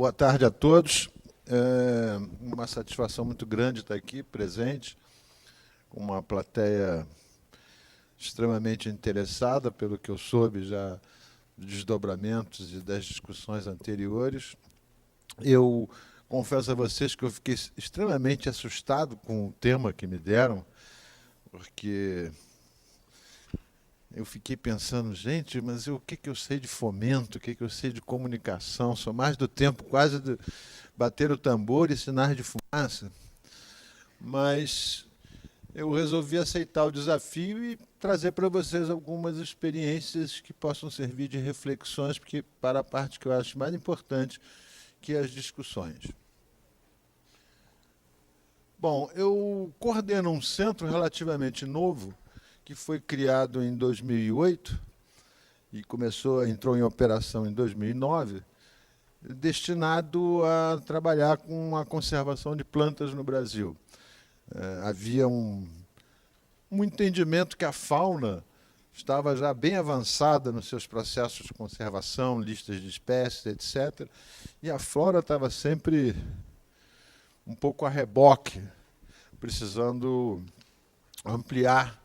Boa tarde a todos. É uma satisfação muito grande estar aqui presente, com uma plateia extremamente interessada, pelo que eu soube já dos desdobramentos e das discussões anteriores. Eu confesso a vocês que eu fiquei extremamente assustado com o tema que me deram, porque eu fiquei pensando, gente, mas o que eu sei de fomento, o que eu sei de comunicação? Sou mais do tempo quase de bater o tambor e sinais de fumaça. Mas eu resolvi aceitar o desafio e trazer para vocês algumas experiências que possam servir de reflexões, porque para a parte que eu acho mais importante, que é as discussões. Bom, eu coordeno um centro relativamente novo, que foi criado em 2008 e entrou em operação em 2009, destinado a trabalhar com a conservação de plantas no Brasil. Havia um entendimento que a fauna estava já bem avançada nos seus processos de conservação, listas de espécies, etc. E a flora estava sempre um pouco a reboque, precisando ampliar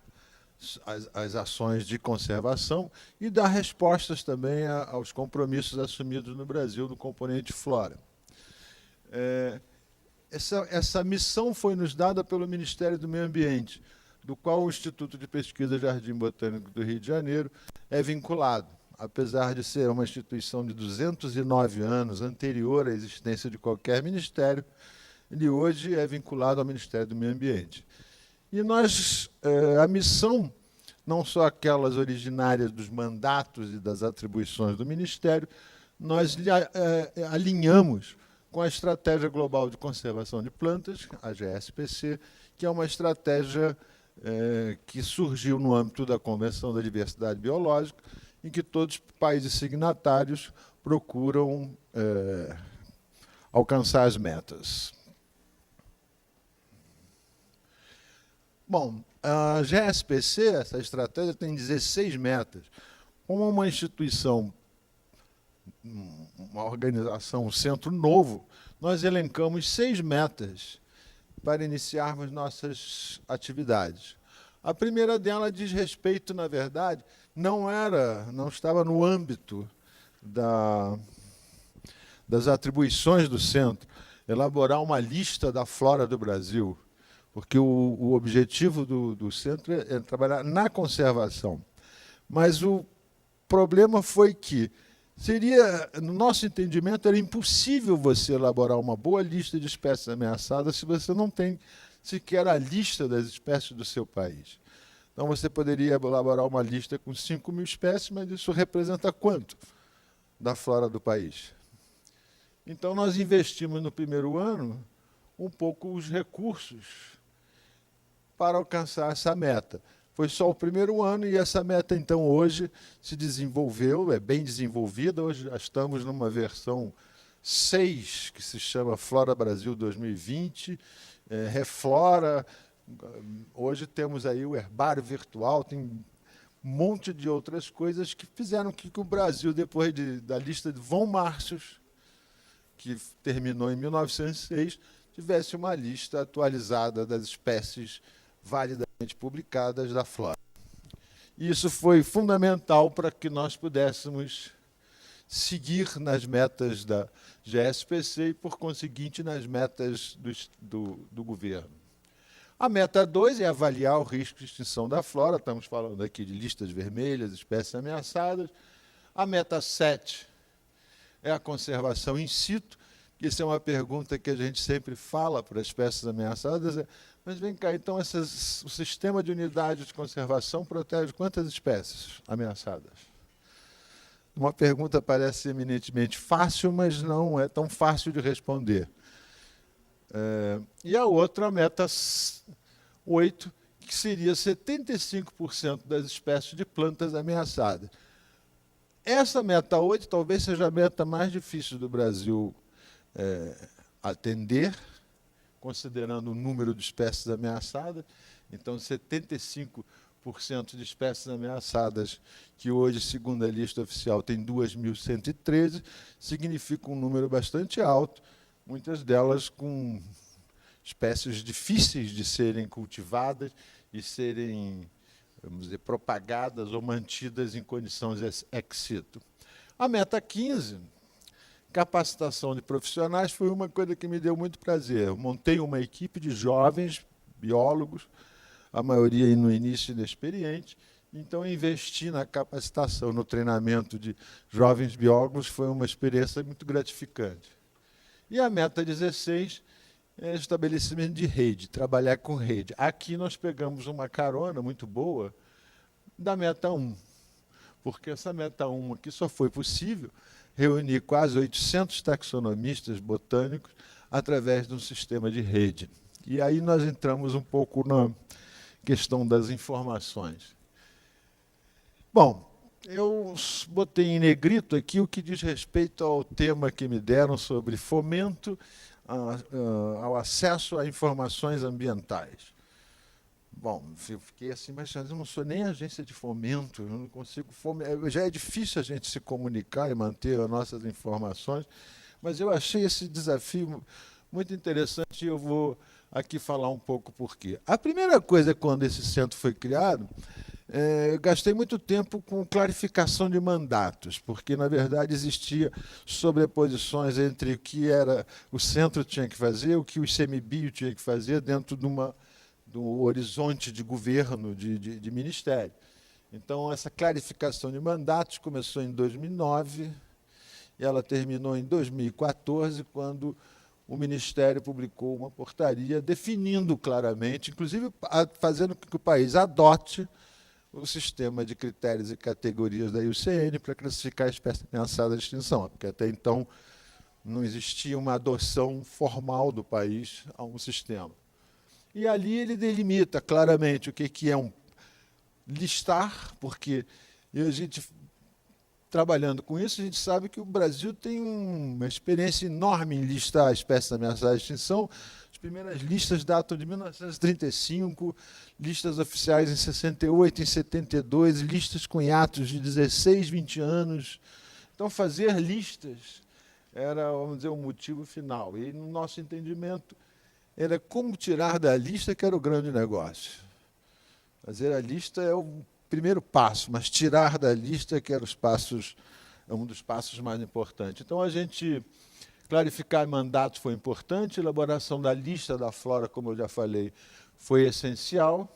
as ações de conservação e dar respostas também aos compromissos assumidos no Brasil no componente flora. Essa missão foi nos dada pelo Ministério do Meio Ambiente, do qual o Instituto de Pesquisa Jardim Botânico do Rio de Janeiro é vinculado, apesar de ser uma instituição de 209 anos, anterior à existência de qualquer ministério, ele hoje é vinculado ao Ministério do Meio Ambiente. E a missão, não só aquelas originárias dos mandatos e das atribuições do Ministério, nós alinhamos com a Estratégia Global de Conservação de Plantas, a GSPC, que é uma estratégia que surgiu no âmbito da Convenção da Diversidade Biológica, em que todos os países signatários procuram alcançar as metas. Bom, a GSPC, essa estratégia, tem 16 metas. Como uma instituição, uma organização, um centro novo, nós elencamos 6 metas para iniciarmos nossas atividades. A primeira delas diz respeito, na verdade, não estava no âmbito das atribuições do centro, elaborar uma lista da flora do Brasil, porque o objetivo do centro é trabalhar na conservação. Mas o problema foi que no nosso entendimento, era impossível você elaborar uma boa lista de espécies ameaçadas se você não tem sequer a lista das espécies do seu país. Então, você poderia elaborar uma lista com 5.000 espécies, mas isso representa quanto da flora do país? Então, nós investimos no primeiro ano um pouco os recursos para alcançar essa meta. Foi só o primeiro ano e essa meta, então, hoje se desenvolveu, é bem desenvolvida. Hoje já estamos numa versão 6, que se chama Flora Brasil 2020, Reflora. Hoje temos aí o herbário virtual, tem um monte de outras coisas que fizeram que o Brasil, depois da lista de Von Martius, que terminou em 1906, tivesse uma lista atualizada das espécies validamente publicadas da flora. Isso foi fundamental para que nós pudéssemos seguir nas metas da GSPC e, por conseguinte, nas metas do governo. A meta 2 é avaliar o risco de extinção da flora, estamos falando aqui de listas vermelhas, espécies ameaçadas. A meta 7 é a conservação in situ, que isso é uma pergunta que a gente sempre fala para as espécies ameaçadas, mas vem cá, então o sistema de unidade de conservação protege quantas espécies ameaçadas? Uma pergunta parece eminentemente fácil, mas não é tão fácil de responder. E a outra, a meta 8, que seria 75% das espécies de plantas ameaçadas. Essa meta 8 talvez seja a meta mais difícil do Brasil atender, considerando o número de espécies ameaçadas. Então, 75% de espécies ameaçadas, que hoje, segundo a lista oficial, tem 2.113, significa um número bastante alto, muitas delas com espécies difíceis de serem cultivadas e serem, vamos dizer, propagadas ou mantidas em condições ex situ. A meta 15, capacitação de profissionais, foi uma coisa que me deu muito prazer. Eu montei uma equipe de jovens biólogos, a maioria no início inexperiente, então investi na capacitação, no treinamento de jovens biólogos, foi uma experiência muito gratificante. E a meta 16 é estabelecimento de rede, trabalhar com rede. Aqui nós pegamos uma carona muito boa da meta 1, porque essa meta 1 aqui só foi possível reunir quase 800 taxonomistas botânicos através de um sistema de rede. E aí nós entramos um pouco na questão das informações. Bom, eu botei em negrito aqui o que diz respeito ao tema que me deram sobre fomento ao acesso a informações ambientais. Bom, eu fiquei assim, mas eu não sou nem agência de fomento, eu não consigo fomentar. Já é difícil a gente se comunicar e manter as nossas informações, mas eu achei esse desafio muito interessante e eu vou aqui falar um pouco por quê. A primeira coisa, quando esse centro foi criado, eu gastei muito tempo com clarificação de mandatos, porque, na verdade, existia sobreposições entre o que o centro tinha que fazer, o que o ICMBio tinha que fazer dentro do horizonte de governo, de ministério. Então, essa clarificação de mandatos começou em 2009 e ela terminou em 2014, quando o Ministério publicou uma portaria definindo claramente, inclusive fazendo com que o país adote o sistema de critérios e categorias da IUCN para classificar a espécie ameaçada de extinção, porque até então não existia uma adoção formal do país a um sistema. E ali ele delimita claramente o que é um listar, porque a gente, trabalhando com isso, a gente sabe que o Brasil tem uma experiência enorme em listar espécies ameaçadas de extinção. As primeiras listas datam de 1935, listas oficiais em 68, em 72, listas com hiatos de 16, 20 anos. Então, fazer listas era, vamos dizer, o motivo final. E, no nosso entendimento, era como tirar da lista que era o grande negócio. Fazer a lista é o primeiro passo, mas tirar da lista que era um dos passos mais importantes. Então, a gente clarificar mandatos foi importante, elaboração da lista da flora, como eu já falei, foi essencial.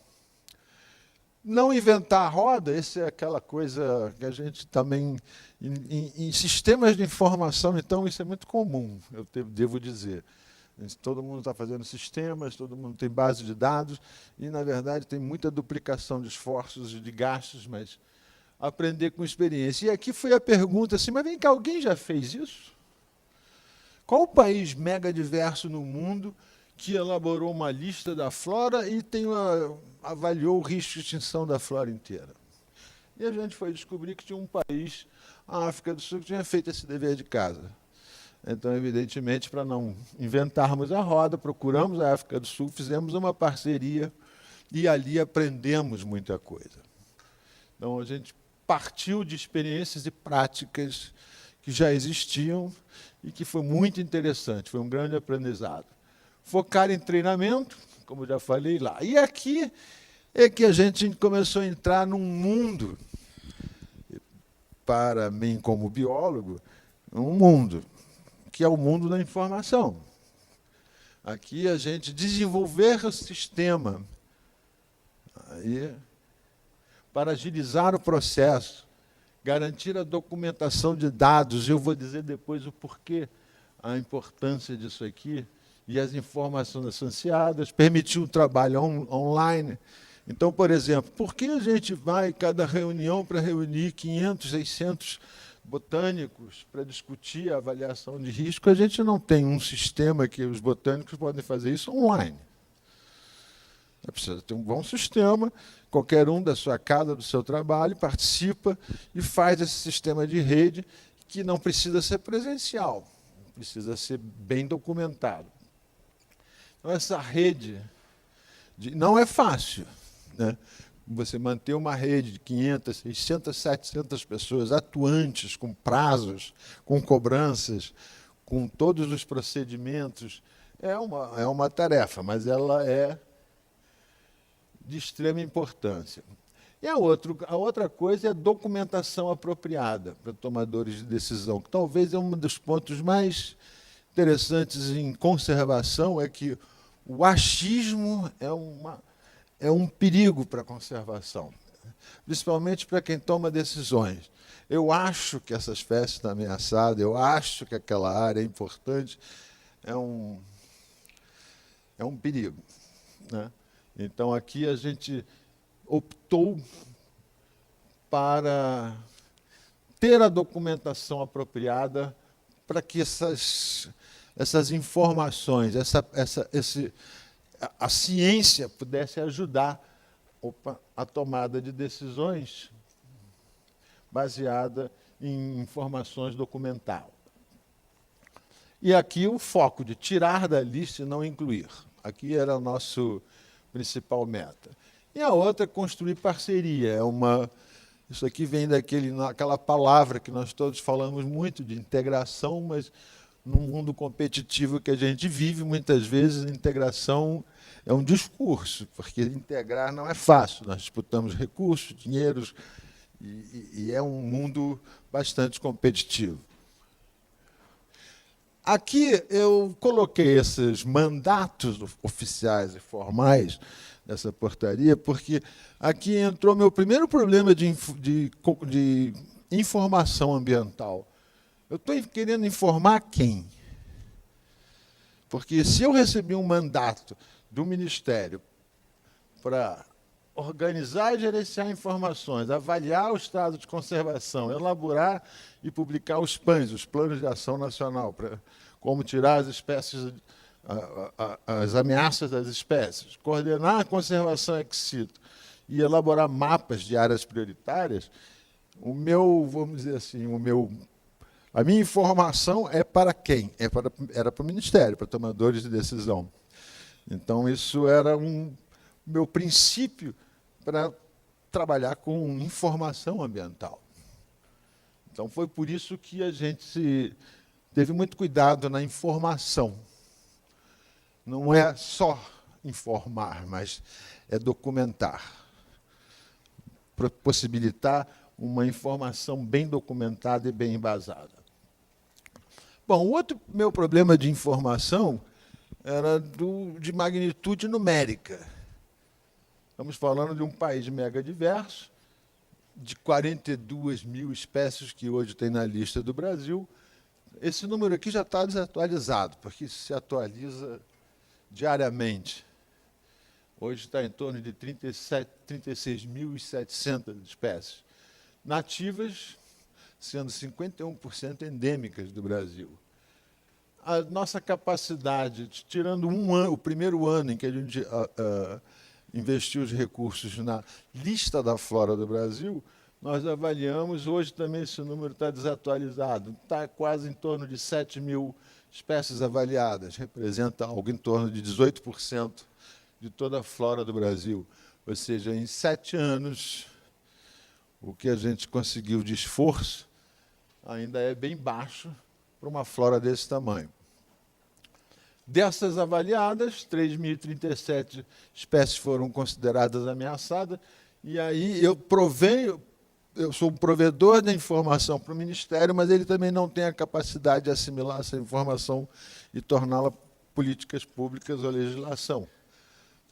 Não inventar a roda, essa é aquela coisa que a gente também, em sistemas de informação, então, isso é muito comum, eu devo dizer. Todo mundo está fazendo sistemas, todo mundo tem base de dados, e, na verdade, tem muita duplicação de esforços e de gastos, mas aprender com experiência. E aqui foi a pergunta assim, mas vem cá, alguém já fez isso? Qual o país mega diverso no mundo que elaborou uma lista da flora e avaliou o risco de extinção da flora inteira? E a gente foi descobrir que tinha um país, a África do Sul, que tinha feito esse dever de casa. Então, evidentemente, para não inventarmos a roda, procuramos a África do Sul, fizemos uma parceria e ali aprendemos muita coisa. Então, a gente partiu de experiências e práticas que já existiam e que foi muito interessante, foi um grande aprendizado. Focar em treinamento, como já falei lá. E aqui é que a gente começou a entrar num mundo, para mim como biólogo, um mundo que é o mundo da informação. Aqui a gente desenvolver o sistema aí, para agilizar o processo, garantir a documentação de dados. Eu vou dizer depois o porquê, a importância disso aqui, e as informações associadas, permitir o trabalho online. Então, por exemplo, por que a gente vai, cada reunião, para reunir 500, 600 botânicos para discutir a avaliação de risco? A gente não tem um sistema que os botânicos podem fazer isso online. Precisa ter um bom sistema, qualquer um da sua casa, do seu trabalho, participa e faz esse sistema de rede que não precisa ser presencial, precisa ser bem documentado. Então, essa rede não é fácil, né? você manter uma rede de 500, 600, 700 pessoas atuantes, com prazos, com cobranças, com todos os procedimentos, é uma tarefa, mas ela é de extrema importância. E a outra coisa é a documentação apropriada para tomadores de decisão, que talvez é um dos pontos mais interessantes em conservação, é que o achismo é um perigo para a conservação, principalmente para quem toma decisões. Eu acho que essa espécie está ameaçada, eu acho que aquela área é importante, é um perigo, né? Então, aqui a gente optou para ter a documentação apropriada para que essas informações, a ciência pudesse ajudar a tomada de decisões baseada em informações documentadas. E aqui o foco de tirar da lista e não incluir. Aqui era o nosso principal meta. E a outra é construir parceria. Isso aqui vem daquela palavra que nós todos falamos muito, de integração, mas no mundo competitivo que a gente vive, muitas vezes a integração é um discurso, porque integrar não é fácil. Nós disputamos recursos, dinheiros, e é um mundo bastante competitivo. Aqui eu coloquei esses mandatos oficiais e formais dessa portaria, porque aqui entrou meu primeiro problema de informação ambiental. Eu estou querendo informar quem? Porque se eu recebi um mandato do Ministério para organizar e gerenciar informações, avaliar o estado de conservação, elaborar e publicar os PANs, os Planos de Ação Nacional, para como tirar as espécies, as ameaças das espécies, coordenar a conservação ex situ e elaborar mapas de áreas prioritárias, vamos dizer assim, a minha informação é para quem? Era para o Ministério, para tomadores de decisão. Então, isso era meu princípio para trabalhar com informação ambiental. Então, foi por isso que a gente teve muito cuidado na informação. Não é só informar, mas é documentar. Possibilitar uma informação bem documentada e bem embasada. Bom, o outro meu problema de informação era de magnitude numérica. Estamos falando de um país mega diverso, de 42 mil espécies que hoje tem na lista do Brasil. Esse número aqui já está desatualizado, porque isso se atualiza diariamente. Hoje está em torno de 36.700 espécies nativas, sendo 51% endêmicas do Brasil. A nossa capacidade, tirando o primeiro ano em que a gente investiu os recursos na lista da flora do Brasil, nós avaliamos, hoje também esse número está desatualizado, está quase em torno de 7 mil espécies avaliadas, representa algo em torno de 18% de toda a flora do Brasil. Ou seja, em 7 anos, o que a gente conseguiu de esforço ainda é bem baixo para uma flora desse tamanho. Dessas avaliadas, 3.037 espécies foram consideradas ameaçadas, e aí eu sou um provedor da informação para o Ministério, mas ele também não tem a capacidade de assimilar essa informação e torná-la políticas públicas ou legislação.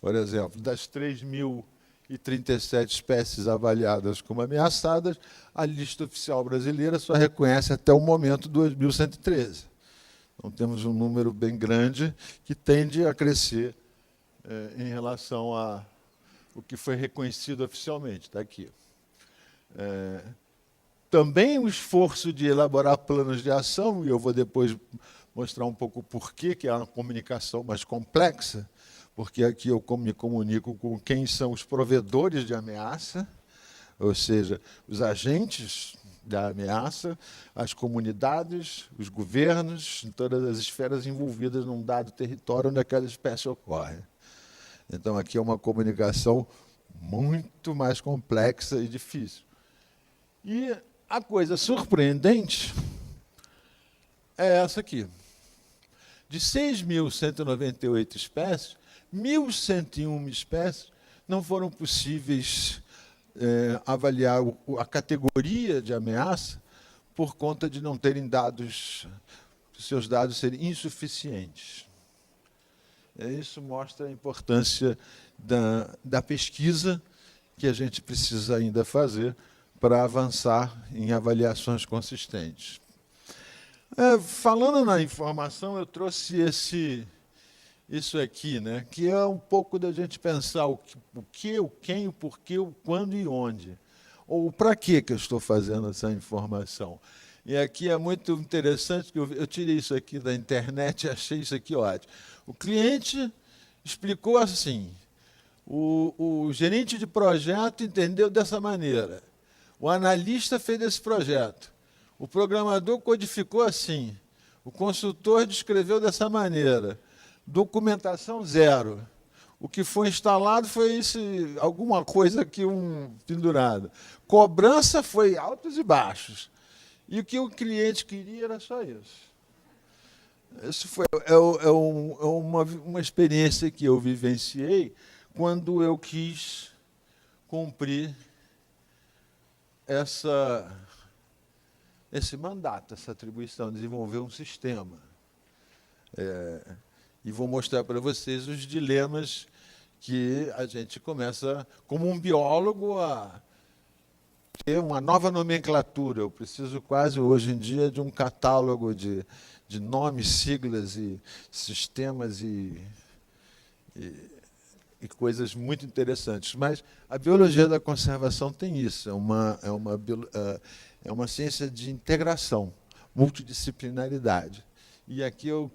Por exemplo, das 3.037 espécies avaliadas como ameaçadas, a lista oficial brasileira só reconhece até o momento 2.113. Então, temos um número bem grande que tende a crescer em relação ao que foi reconhecido oficialmente. Está aqui. Também o esforço de elaborar planos de ação, e eu vou depois mostrar um pouco o porquê, que é uma comunicação mais complexa, porque aqui eu me comunico com quem são os provedores de ameaça, ou seja, os agentes da ameaça, as comunidades, os governos, em todas as esferas envolvidas num dado território onde aquela espécie ocorre. Então, aqui é uma comunicação muito mais complexa e difícil. E a coisa surpreendente é essa aqui. De 6.198 espécies, 1.101 espécies não foram possíveis avaliar a categoria de ameaça por conta de não terem dados, seus dados serem insuficientes. Isso mostra a importância da pesquisa que a gente precisa ainda fazer para avançar em avaliações consistentes. Falando na informação, eu trouxe isso aqui, né, que é um pouco da gente pensar o que, o quem, o porquê, o quando e onde. Ou para que eu estou fazendo essa informação. E aqui é muito interessante, que eu tirei isso aqui da internet e achei isso aqui ótimo. O cliente explicou assim, o gerente de projeto entendeu dessa maneira, o analista fez esse projeto, o programador codificou assim, o consultor descreveu dessa maneira, documentação zero. O que foi instalado foi alguma coisa aqui pendurada. Cobrança foi altos e baixos. E o que o cliente queria era só isso. Isso foi uma experiência que eu vivenciei quando eu quis cumprir esse mandato, essa atribuição, desenvolver um sistema. E vou mostrar para vocês os dilemas que a gente começa, como um biólogo, a ter uma nova nomenclatura. Eu preciso quase, hoje em dia, de um catálogo de nomes, siglas e sistemas e coisas muito interessantes. Mas a biologia da conservação tem isso, é uma ciência de integração, multidisciplinaridade. E aqui eu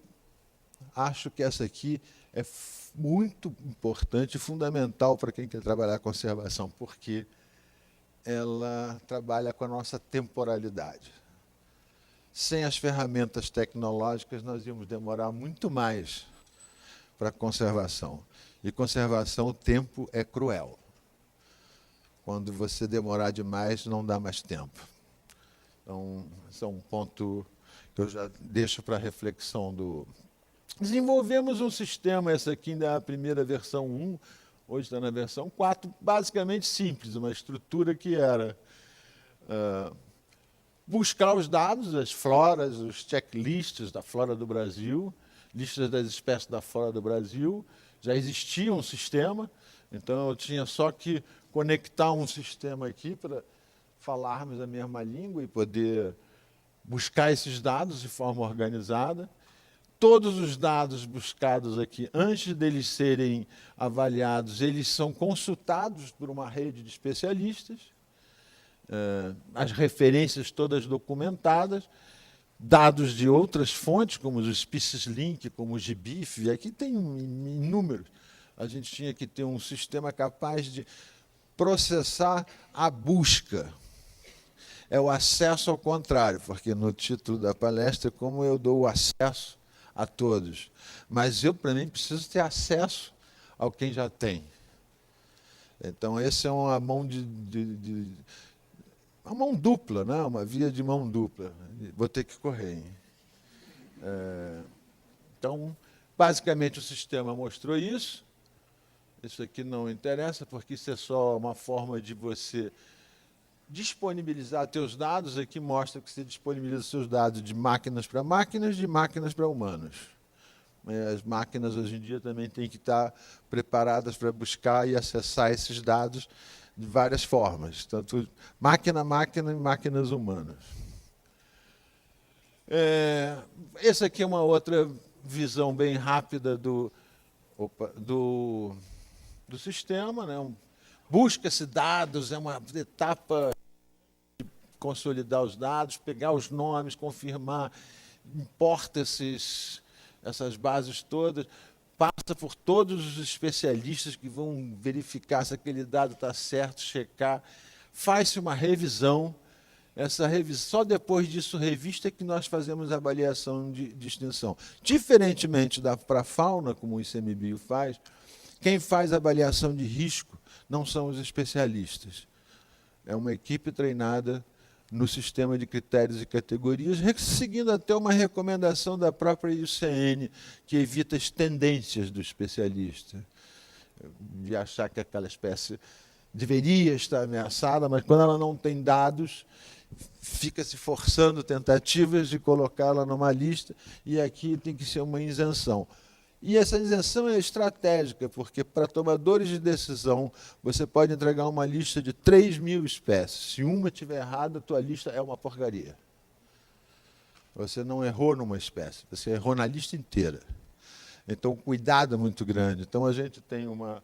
acho que essa aqui é muito importante e fundamental para quem quer trabalhar a conservação, porque ela trabalha com a nossa temporalidade. Sem as ferramentas tecnológicas, nós íamos demorar muito mais para a conservação. E conservação, o tempo é cruel. Quando você demorar demais, não dá mais tempo. Então, esse é um ponto que eu já deixo para a reflexão Desenvolvemos um sistema, essa aqui ainda é a primeira versão 1, hoje está na versão 4, basicamente simples, uma estrutura que era buscar os dados, as floras, os checklists da flora do Brasil, listas das espécies da flora do Brasil, já existia um sistema, então eu tinha só que conectar um sistema aqui para falarmos a mesma língua e poder buscar esses dados de forma organizada. Todos os dados buscados aqui, antes deles serem avaliados, eles são consultados por uma rede de especialistas, as referências todas documentadas, dados de outras fontes, como os Species Link, como o GBIF, aqui tem inúmeros. A gente tinha que ter um sistema capaz de processar a busca. É o acesso ao contrário, porque no título da palestra é como eu dou o acesso a todos. Mas eu, para mim, preciso ter acesso ao quem já tem. Então, essa é uma mão uma mão dupla, né? Uma via de mão dupla. Vou ter que correr. Hein? Então, basicamente, o sistema mostrou isso. Isso aqui não interessa, porque isso é só uma forma de você disponibilizar seus dados. Aqui mostra que você disponibiliza seus dados de máquinas para humanos. As máquinas, hoje em dia, também têm que estar preparadas para buscar e acessar esses dados de várias formas, tanto máquina e máquinas humanas. Essa aqui é uma outra visão bem rápida do sistema, né? Busca-se dados, é uma etapa de consolidar os dados, pegar os nomes, confirmar, importa essas bases todas, passa por todos os especialistas que vão verificar se aquele dado está certo, checar, faz-se uma revisão. Essa revisão, só depois disso revista é que nós fazemos a avaliação de extinção. Diferentemente para a fauna, como o ICMBio faz, Quem faz avaliação de risco não são os especialistas. É uma equipe treinada no sistema de critérios e categorias, seguindo até uma recomendação da própria IUCN, que evita as tendências do especialista, de achar que aquela espécie deveria estar ameaçada, mas quando ela não tem dados, fica se forçando tentativas de colocá-la numa lista, e aqui tem que ser uma isenção. E essa isenção é estratégica, porque para tomadores de decisão, você pode entregar uma lista de 3.000 espécies. Se uma estiver errada, a tua lista é uma porcaria. Você não errou numa espécie, você errou na lista inteira. Então, cuidado é muito grande. Então, a gente tem uma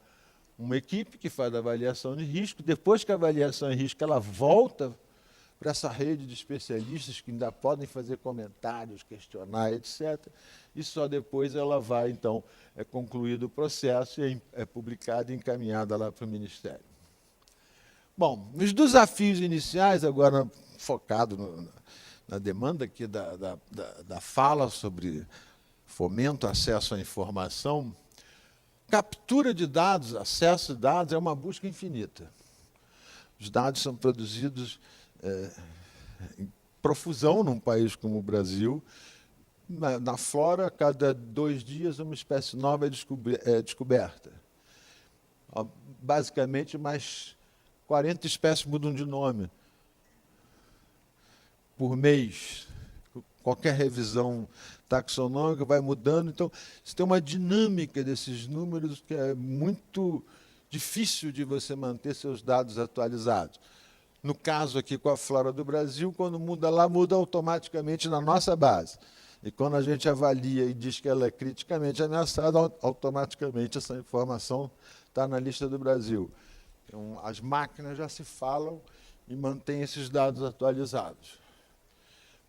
equipe que faz a avaliação de risco. Depois que a avaliação de risco ela volta para essa rede de especialistas que ainda podem fazer comentários, questionar, etc. E só depois ela vai, então, é concluído o processo e é publicada e encaminhada lá para o Ministério. Bom, os desafios iniciais, agora focado na demanda aqui da fala sobre fomento, acesso à informação, captura de dados, acesso a dados é uma busca infinita. Os dados são produzidos em profusão num país como o Brasil. Na flora, a cada 2 dias, uma espécie nova é descoberta. Basicamente, mais 40 espécies mudam de nome por mês. Qualquer revisão taxonômica vai mudando. Então, você tem uma dinâmica desses números que é muito difícil de você manter seus dados atualizados. No caso aqui com a flora do Brasil, quando muda lá, muda automaticamente na nossa base. E quando a gente avalia e diz que ela é criticamente ameaçada, automaticamente essa informação está na lista do Brasil. Então, as máquinas já se falam e mantêm esses dados atualizados.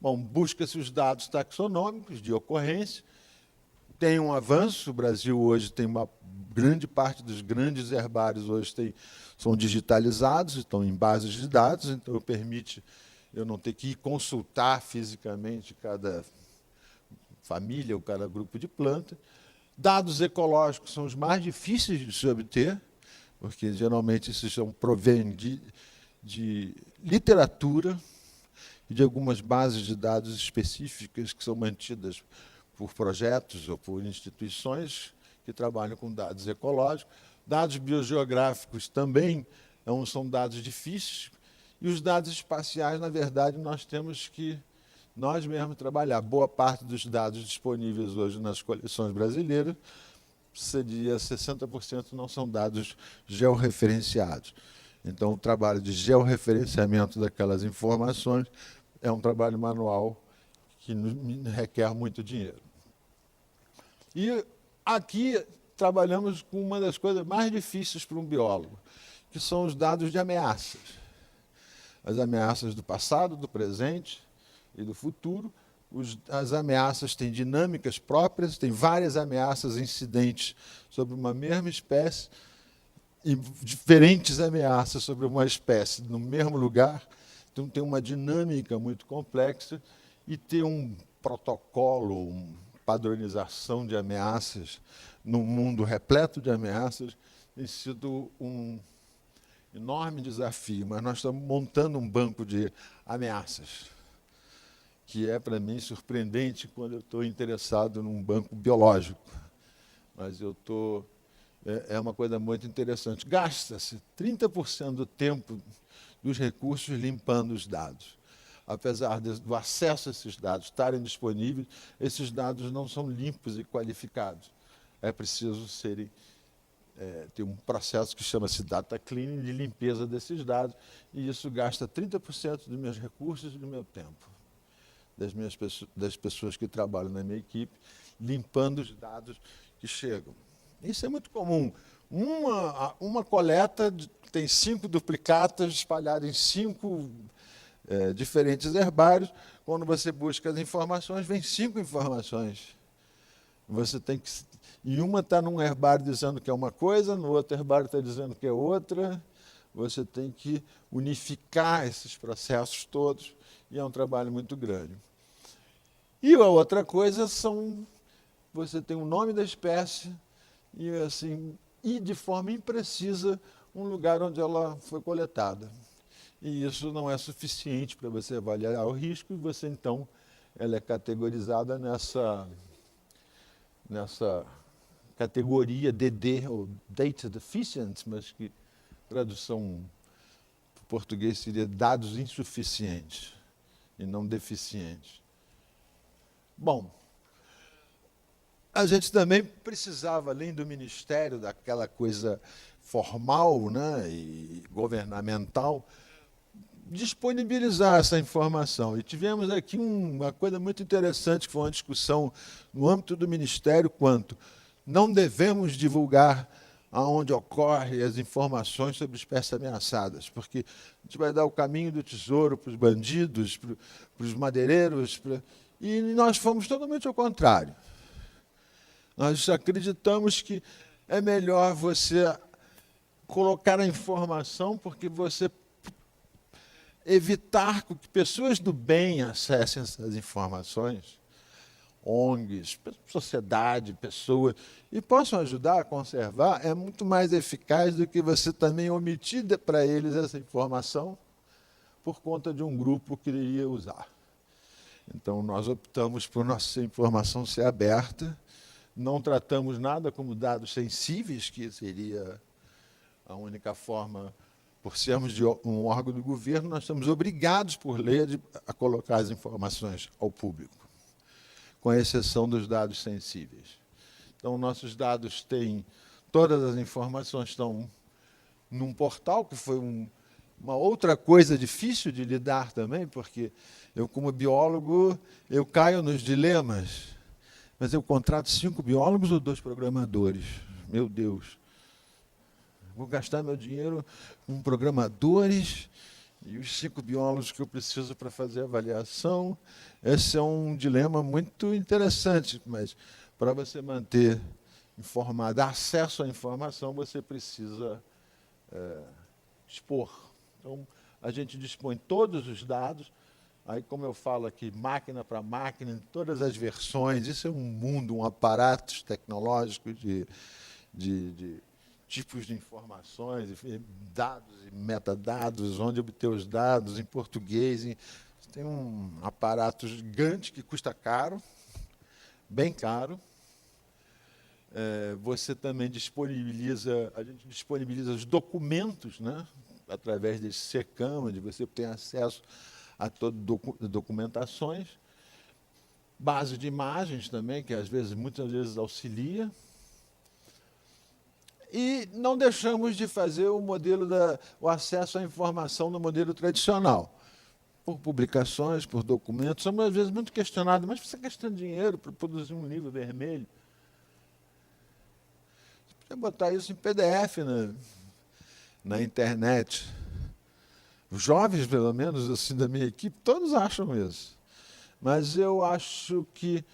Bom, busca-se os dados taxonômicos de ocorrência. Tem um avanço, o Brasil hoje tem uma grande parte dos grandes herbários hoje são digitalizados, estão em bases de dados, então permite eu não ter que ir consultar fisicamente cada família ou cada grupo de planta. Dados ecológicos são os mais difíceis de se obter, porque geralmente esses provêm de literatura e de algumas bases de dados específicas que são mantidas por projetos ou por instituições que trabalham com dados ecológicos. Dados biogeográficos também são dados difíceis. E os dados espaciais, na verdade, nós temos que nós mesmos trabalhar. Boa parte dos dados disponíveis hoje nas coleções brasileiras, seria 60% não são dados georreferenciados. Então, o trabalho de georreferenciamento daquelas informações é um trabalho manual que requer muito dinheiro. E aqui trabalhamos com uma das coisas mais difíceis para um biólogo, que são os dados de ameaças. As ameaças do passado, do presente e do futuro. As ameaças têm dinâmicas próprias, tem várias ameaças incidentes sobre uma mesma espécie e diferentes ameaças sobre uma espécie no mesmo lugar. Então, tem uma dinâmica muito complexa e ter um protocolo, uma padronização de ameaças num mundo repleto de ameaças tem sido um enorme desafio, mas nós estamos montando um banco de ameaças, que é, para mim, surpreendente quando eu estou interessado num banco biológico. Mas eu estou... É uma coisa muito interessante. Gasta-se 30% do tempo dos recursos limpando os dados. Apesar do acesso a esses dados estarem disponíveis, esses dados não são limpos e qualificados. É preciso ter um processo que chama-se data cleaning, de limpeza desses dados, e isso gasta 30% dos meus recursos e do meu tempo, das pessoas que trabalham na minha equipe, limpando os dados que chegam. Isso é muito comum. Uma coleta tem 5 duplicatas espalhadas em 5 diferentes herbários. Quando você busca as informações, vem 5 informações. Você tem que... E uma está num herbário dizendo que é uma coisa, no outro herbário está dizendo que é outra. Você tem que unificar esses processos todos, e é um trabalho muito grande. E a outra coisa você tem o nome da espécie, e assim, e, de forma imprecisa, um lugar onde ela foi coletada. E isso não é suficiente para você avaliar o risco, e você, então, ela é categorizada nessa categoria DD, ou Data Deficient, mas que tradução para o português seria dados insuficientes e não deficientes. Bom, a gente também precisava, além do Ministério, daquela coisa formal, né, e governamental, disponibilizar essa informação. E tivemos aqui uma coisa muito interessante, que foi uma discussão no âmbito do Ministério, quanto não devemos divulgar aonde ocorrem as informações sobre espécies ameaçadas, porque a gente vai dar o caminho do tesouro para os bandidos, para os madeireiros, e nós fomos totalmente ao contrário. Nós acreditamos que é melhor você colocar a informação, porque você evitar que pessoas do bem acessem essas informações, ONGs, sociedade, pessoas, e possam ajudar a conservar, é muito mais eficaz do que você também omitir para eles essa informação por conta de um grupo que iria usar. Então, nós optamos por nossa informação ser aberta, não tratamos nada como dados sensíveis, que seria a única forma. Por sermos de um órgão do governo, nós estamos obrigados, por lei, a colocar as informações ao público, com exceção dos dados sensíveis. Então, nossos dados têm, todas as informações estão num portal, que foi uma outra coisa difícil de lidar também, porque eu, como biólogo, eu caio nos dilemas, mas eu contrato 5 biólogos ou 2 programadores? Meu Deus! Vou gastar meu dinheiro com programadores e os 5 biólogos que eu preciso para fazer a avaliação. Esse é um dilema muito interessante, mas para você manter informado, acesso à informação, você precisa expor. Então, a gente dispõe todos os dados, aí, como eu falo aqui, máquina para máquina, em todas as versões. Isso é um mundo, um aparato tecnológico de tipos de informações, dados e metadados, onde obter os dados, em português. Tem um aparato gigante que custa caro, bem caro. Você também disponibiliza, a gente disponibiliza os documentos, né, através desse SECAM, onde você tem acesso a todas as documentações. Base de imagens também, que muitas vezes auxilia. E não deixamos de fazer o acesso à informação no modelo tradicional, por publicações, por documentos. Somos, às vezes, muito questionados, mas você gastando dinheiro para produzir um livro vermelho? Você podia botar isso em PDF na internet. Os jovens, pelo menos, assim, da minha equipe, todos acham isso. Mas eu acho que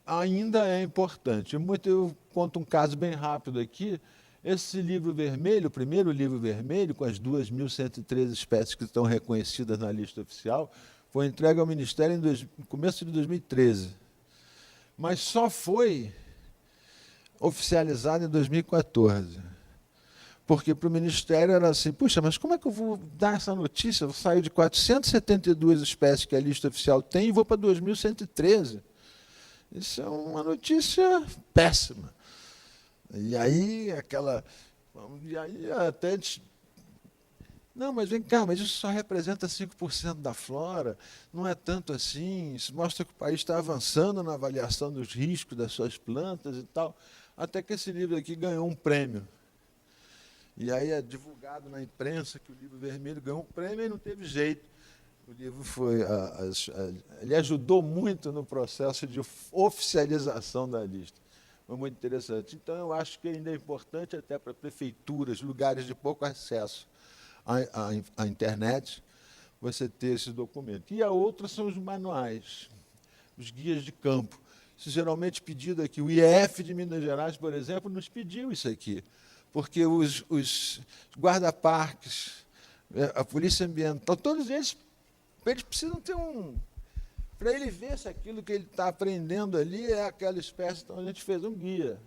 ainda é importante. Eu conto um caso bem rápido aqui. Esse livro vermelho, o primeiro livro vermelho, com as 2.113 espécies que estão reconhecidas na lista oficial, foi entregue ao Ministério no começo de 2013. Mas só foi oficializado em 2014. Porque para o Ministério era assim, puxa, mas como é que eu vou dar essa notícia? Eu saio de 472 espécies que a lista oficial tem e vou para 2.113. Isso é uma notícia péssima. E aí, até... Não, mas vem cá, mas isso só representa 5% da flora, não é tanto assim, isso mostra que o país está avançando na avaliação dos riscos das suas plantas e tal, até que esse livro aqui ganhou um prêmio. E aí é divulgado na imprensa que o livro vermelho ganhou um prêmio e não teve jeito. O livro ele ajudou muito no processo de oficialização da lista. Foi muito interessante. Então, eu acho que ainda é importante, até para prefeituras, lugares de pouco acesso à internet, você ter esse documento. E a outra são os manuais, os guias de campo. Isso geralmente pedido aqui. O IEF de Minas Gerais, por exemplo, nos pediu isso aqui, porque os guarda-parques, a Polícia Ambiental, todos eles precisam ter para ele ver se aquilo que ele está aprendendo ali é aquela espécie. Então, a gente fez um guia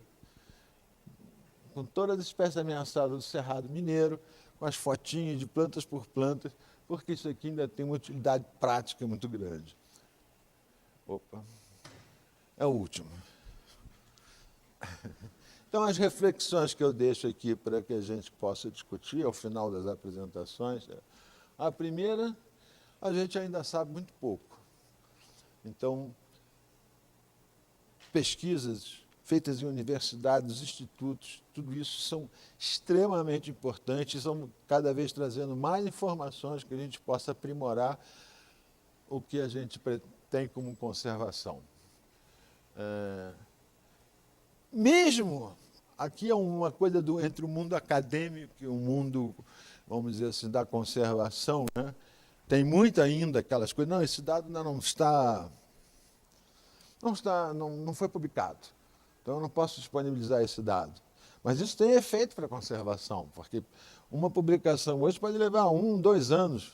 com todas as espécies ameaçadas do Cerrado Mineiro, com as fotinhas de plantas por plantas, porque isso aqui ainda tem uma utilidade prática muito grande. Opa, é o último. Então, as reflexões que eu deixo aqui para que a gente possa discutir ao final das apresentações, a primeira, a gente ainda sabe muito pouco. Então, pesquisas feitas em universidades, institutos, tudo isso são extremamente importantes, são cada vez trazendo mais informações que a gente possa aprimorar o que a gente tem como conservação. Mesmo, aqui é uma coisa entre o mundo acadêmico e o mundo, vamos dizer assim, da conservação, né? Tem muito ainda aquelas coisas, não, esse dado ainda não foi publicado, então eu não posso disponibilizar esse dado. Mas isso tem efeito para a conservação, porque uma publicação hoje pode levar 1, 2 anos,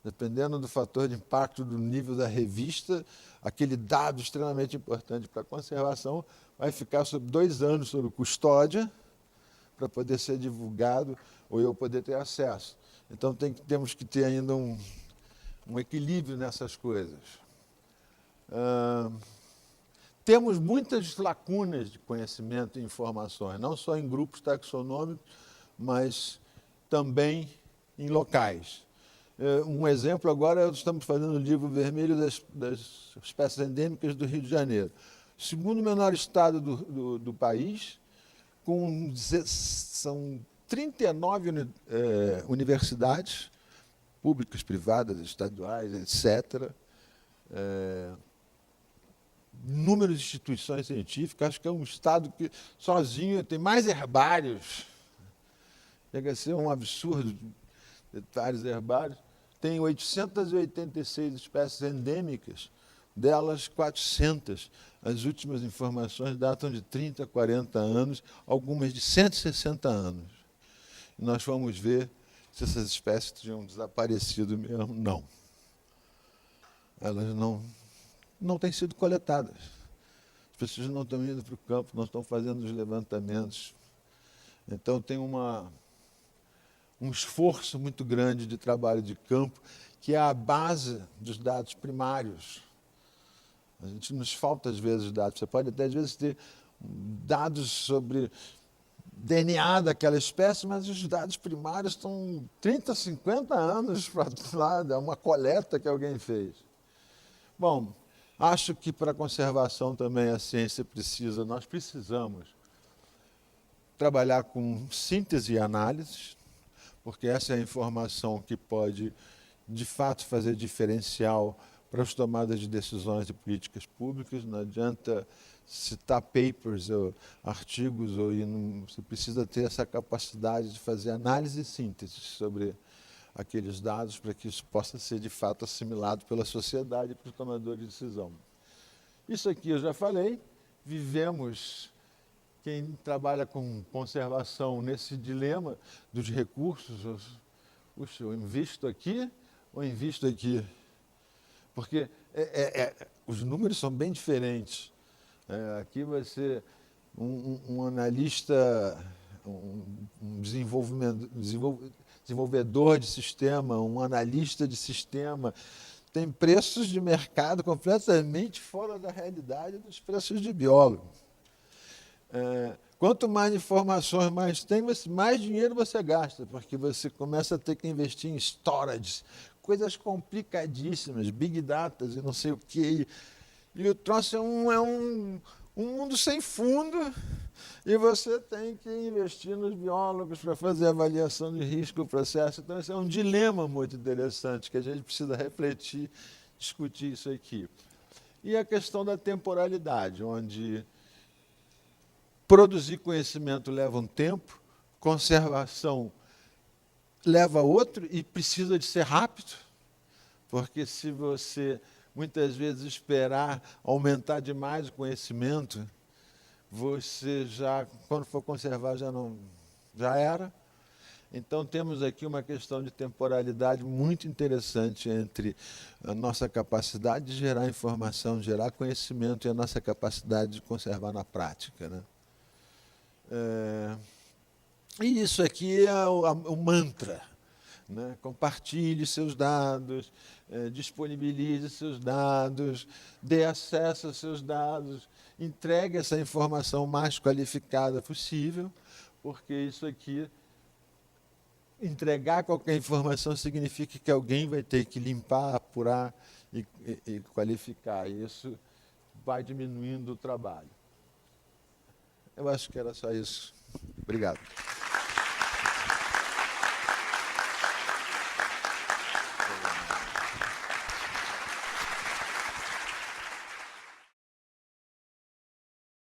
dependendo do fator de impacto do nível da revista, aquele dado extremamente importante para a conservação vai ficar sob 2 anos sob custódia para poder ser divulgado ou eu poder ter acesso. Então temos que ter ainda um equilíbrio nessas coisas. Temos muitas lacunas de conhecimento e informações, não só em grupos taxonômicos, mas também em locais. Um exemplo agora, estamos fazendo o livro vermelho das espécies endêmicas do Rio de Janeiro. Segundo menor estado do país, são 39 universidades, públicas, privadas, estaduais, etc., número de instituições científicas, acho que é um estado que sozinho tem mais herbários, chega a ser um absurdo, vários herbários, tem 886 espécies endêmicas, delas 400. As últimas informações datam de 30, 40 anos, algumas de 160 anos. E nós vamos ver se essas espécies tinham desaparecido mesmo. Não. Elas não têm sido coletadas. As pessoas não estão indo para o campo, não estão fazendo os levantamentos. Então, tem um esforço muito grande de trabalho de campo, que é a base dos dados primários. A gente nos falta, às vezes, dados. Você pode até, às vezes, ter dados sobre DNA daquela espécie, mas os dados primários estão 30, 50 anos para lá, é uma coleta que alguém fez. Bom, acho que para a conservação também a ciência nós precisamos trabalhar com síntese e análise, porque essa é a informação que pode, de fato, fazer diferencial para as tomadas de decisões de políticas públicas. Não adianta citar papers ou artigos, você precisa ter essa capacidade de fazer análise e síntese sobre aqueles dados para que isso possa ser, de fato, assimilado pela sociedade e pelos tomadores de decisão. Isso aqui eu já falei, vivemos, quem trabalha com conservação, nesse dilema dos recursos, puxa, eu invisto aqui ou invisto aqui? Porque os números são bem diferentes. Aqui vai ser um analista, um desenvolvedor de sistema, um analista de sistema, tem preços de mercado completamente fora da realidade dos preços de biólogo. Quanto mais informações mais dinheiro você gasta, porque você começa a ter que investir em storage, coisas complicadíssimas, big data e não sei o quê. E o troço é um mundo sem fundo, e você tem que investir nos biólogos para fazer avaliação de risco do processo. Então, esse é um dilema muito interessante, que a gente precisa refletir, discutir isso aqui. E a questão da temporalidade, onde produzir conhecimento leva um tempo, conservação leva outro e precisa de ser rápido, porque se você muitas vezes esperar aumentar demais o conhecimento, você quando for conservar, já era. Então, temos aqui uma questão de temporalidade muito interessante entre a nossa capacidade de gerar informação, gerar conhecimento e a nossa capacidade de conservar na prática, né? E isso aqui é o mantra, né? Compartilhe seus dados, disponibilize seus dados, dê acesso aos seus dados, entregue essa informação mais qualificada possível, porque isso aqui, entregar qualquer informação significa que alguém vai ter que limpar, apurar e qualificar. Isso vai diminuindo o trabalho. Eu acho que era só isso. Obrigado.